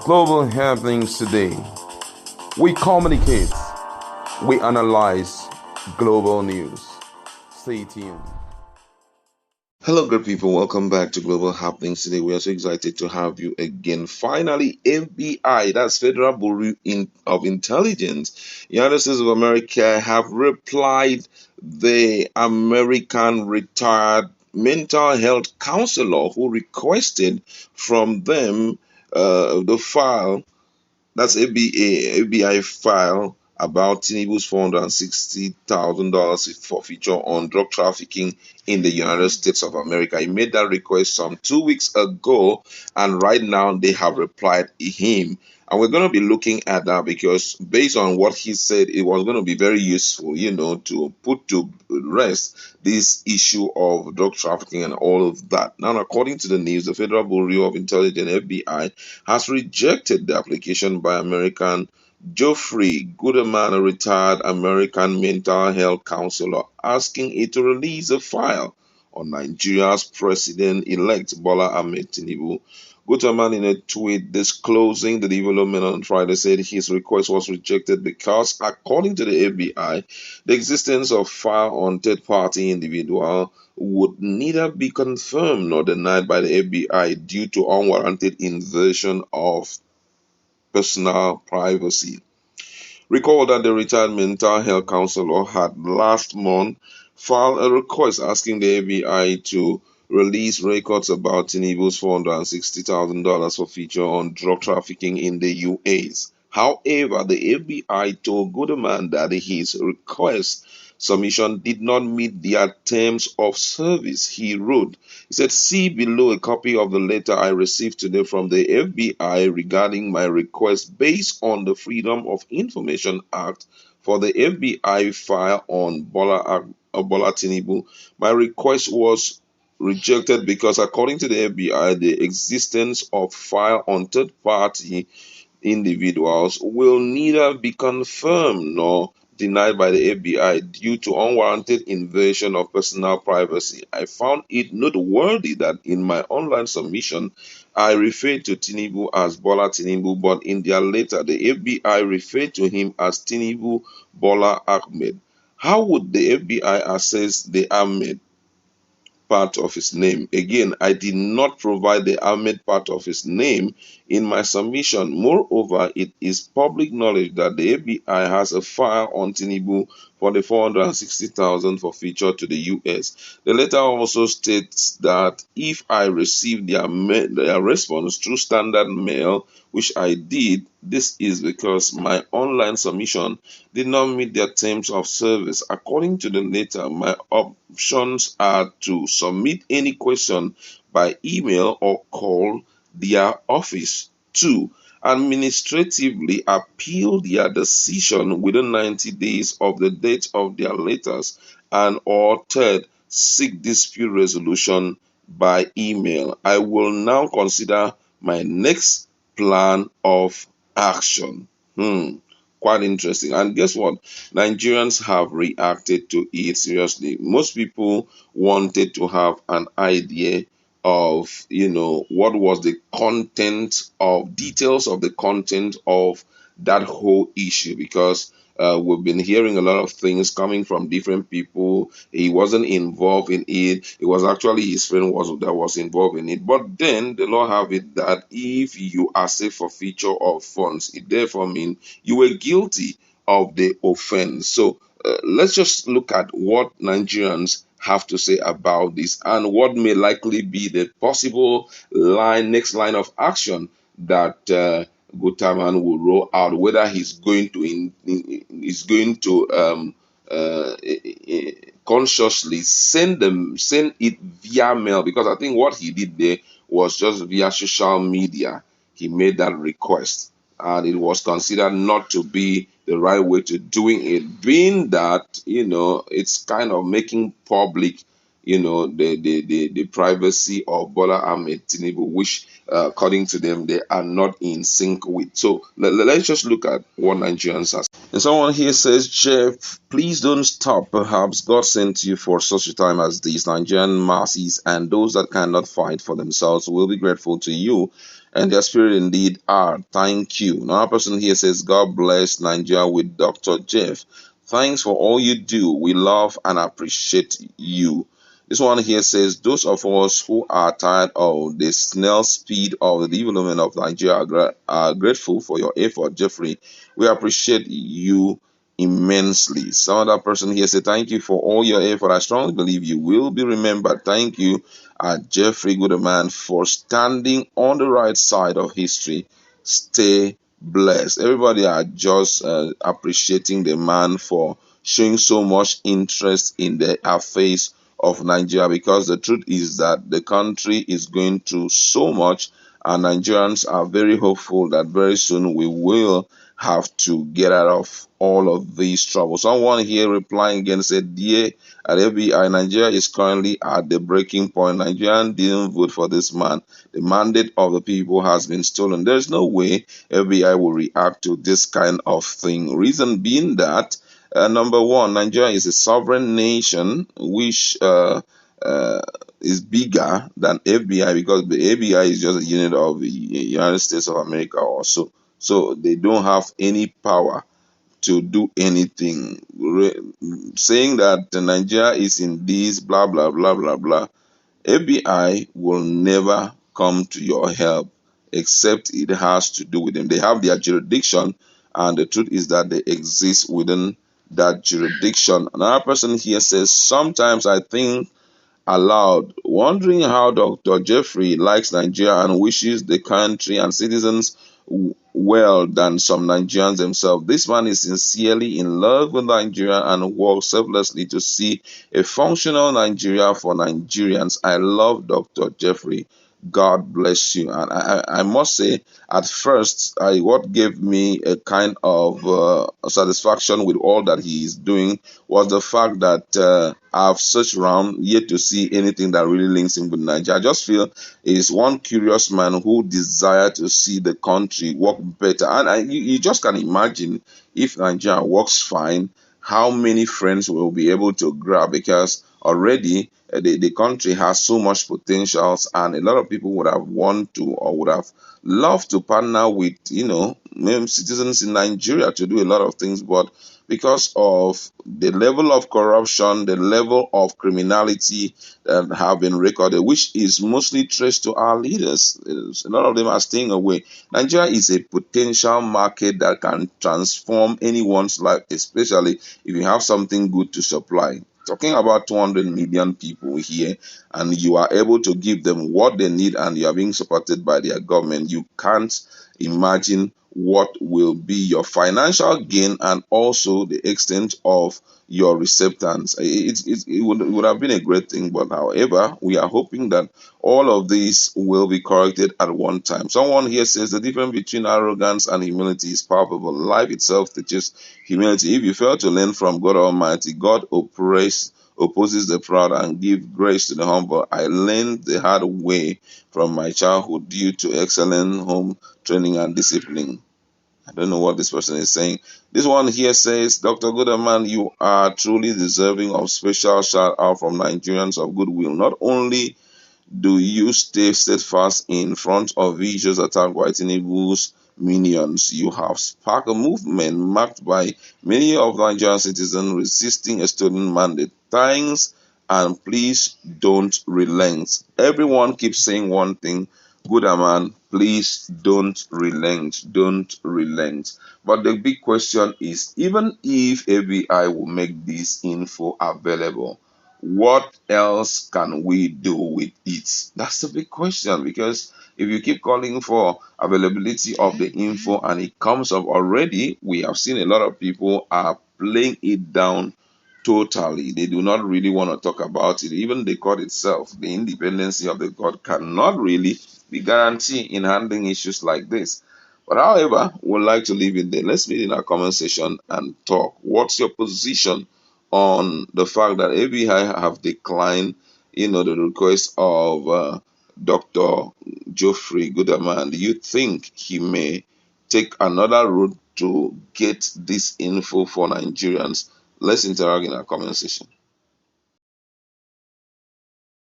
Global happenings today. We communicate, we analyze global news. Stay tuned. Hello, good people. Welcome back to Global Happenings today. We are so excited to have you again. Finally, FBI, that's Federal Bureau of Intelligence, United States of America, have replied the American retired mental health counselor who requested from them the file. That's ABI file about Tinubu's $460,000 forfeiture on drug trafficking in the United States of America. He made that request some 2 weeks ago, and right now they have replied him. And we're going to be looking at that because, based on what he said, it was going to be very useful, to put to rest this issue of drug trafficking and all of that. Now, according to the news, the Federal Bureau of Intelligence (FBI) has rejected the application by American Geoffrey Goodman, a retired American mental health counselor, asking it to release a file on Nigeria's president-elect Bola Ahmed Tinubu. Goodman, in a tweet disclosing the development on Friday, said his request was rejected because, according to the FBI, the existence of file on third-party individual would neither be confirmed nor denied by the FBI due to unwarranted invasion of personal privacy. Recall that the retired mental health counselor had last month filed a request asking the FBI to release records about Tinubu's $460,000 for feature on drug trafficking in the US. However, the FBI told Goodman that his request submission did not meet their terms of service. He wrote, he said, "See below a copy of the letter I received today from the FBI regarding my request based on the Freedom of Information Act for the FBI file on Bola Tinubu. My request was rejected because, according to the FBI, the existence of file on third-party individuals will neither be confirmed nor denied by the FBI due to unwarranted invasion of personal privacy. I found it noteworthy that in my online submission, I referred to Tinubu as Bola Tinubu, but in their letter, the FBI referred to him as Tinubu Bola Ahmed. How would the FBI assess the Ahmed part of his name? Again, I did not provide the Ahmed part of his name in my submission. Moreover, it is public knowledge that the FBI has a file on Tinubu for the 460,000 for feature to the US. The letter also states that if I receive their response through standard mail, which I did, this is because my online submission did not meet their terms of service. According to the letter, my options are to submit any question by email or call their office. 2. Administratively appeal their decision within 90 days of the date of their letters, and or third, seek dispute resolution by email. I will now consider my next plan of action. Quite interesting. And guess what? Nigerians have reacted to it seriously. Most people wanted to have an idea of, what was the content of details of the content of that whole issue, because we've been hearing a lot of things coming from different people. He wasn't involved in it. It was actually his friend that was involved in it. But then the law have it that if you accept forfeiture of funds, it therefore means you were guilty of the offense. So let's just look at what Nigerians have to say about this and what may likely be the possible next line of action that Gutaman will roll out. Whether he's going to consciously send it via mail, because I think what he did there was just via social media. He made that request, and it was considered not to be the right way to doing it, being that it's kind of making public the privacy of Bola Ahmed Tinubu, which according to them they are not in sync with. So let's just look at what Nigerians are. And someone here says, "Jeff, please don't stop. Perhaps God sent you for such a time as this. Nigerian masses and those that cannot fight for themselves will be grateful to you and their spirit indeed are. Thank you. Another person here says, God bless Nigeria with Dr. Jeff. Thanks for all you do. We love and appreciate you. This one here says, those of us who are tired of the snail speed of the development of Nigeria are grateful for your effort, Jeffrey. We appreciate you immensely. Some other person here said, thank you for all your effort. I strongly believe you will be remembered. Thank you, Jeffrey Goodman, for standing on the right side of history. Stay blessed. Everybody are just appreciating the man for showing so much interest in the affairs of Nigeria, because the truth is that the country is going through so much, and Nigerians are very hopeful that very soon we will have to get out of all of these troubles. Someone here replying again said, dear at FBI, Nigeria is currently at the breaking point. Nigerians didn't vote for this man. The mandate of the people has been stolen. There's no way FBI will react to this kind of thing. Reason being that, number one, Nigeria is a sovereign nation which is bigger than FBI, because the FBI is just a unit of the United States of America also. So they don't have any power to do anything. Saying that Nigeria is in this blah blah blah blah blah, FBI will never come to your help except it has to do with them. They have their jurisdiction, and the truth is that they exist within that jurisdiction. Another person here says, sometimes I think aloud, wondering how Dr. Jeffrey likes Nigeria and wishes the country and citizens well than some Nigerians themselves. This man is sincerely in love with Nigeria and works selflessly to see a functional Nigeria for Nigerians. I love Dr. Jeffrey. God bless you. And I must say, at first, what gave me a kind of satisfaction with all that he is doing was the fact that I've searched around yet to see anything that really links him with Nigeria. I just feel he's one curious man who desires to see the country work better. And you just can imagine, if Nigeria works fine, how many friends will be able to grab, because already the country has so much potentials, and a lot of people would have wanted to or would have loved to partner with, citizens in Nigeria to do a lot of things, but because of the level of corruption, the level of criminality that have been recorded, which is mostly traced to our leaders. A lot of them are staying away. Nigeria is a potential market that can transform anyone's life, especially if you have something good to supply. Talking about 200 million people here, and you are able to give them what they need, and you are being supported by their government, you can't imagine what will be your financial gain and also the extent of your receptance. It would have been a great thing, but however, we are hoping that all of these will be corrected at one time. Someone here says the difference between arrogance and humility is palpable. Life itself teaches humility. If you fail to learn from God Almighty, God opposes the proud and give grace to the humble. I learned the hard way from my childhood due to excellent home training and discipline. I don't know what this person is saying. This one here says, Dr. Goodman, you are truly deserving of special shout out from Nigerians of goodwill. Not only do you stay steadfast in front of vicious attack by Tinubu's minions, you have sparked a movement marked by many of Nigerian citizens resisting a stolen mandate. Thanks, and please don't relent. Everyone keeps saying one thing, good man, please don't relent, don't relent. But the big question is, even if ABI will make this info available, what else can we do with it? That's the big question, because if you keep calling for availability of the info and it comes up already, we have seen a lot of people are playing it down totally. They do not really want to talk about it. Even the court itself, the independency of the court cannot really be guaranteed in handling issues like this. But however, we'd like to leave it there. Let's meet in our comment section and talk. What's your position on the fact that ABI have declined, the request of Dr. Geoffrey Goodman? Do you think he may take another route to get this info for Nigerians? Let's interact in our comment section.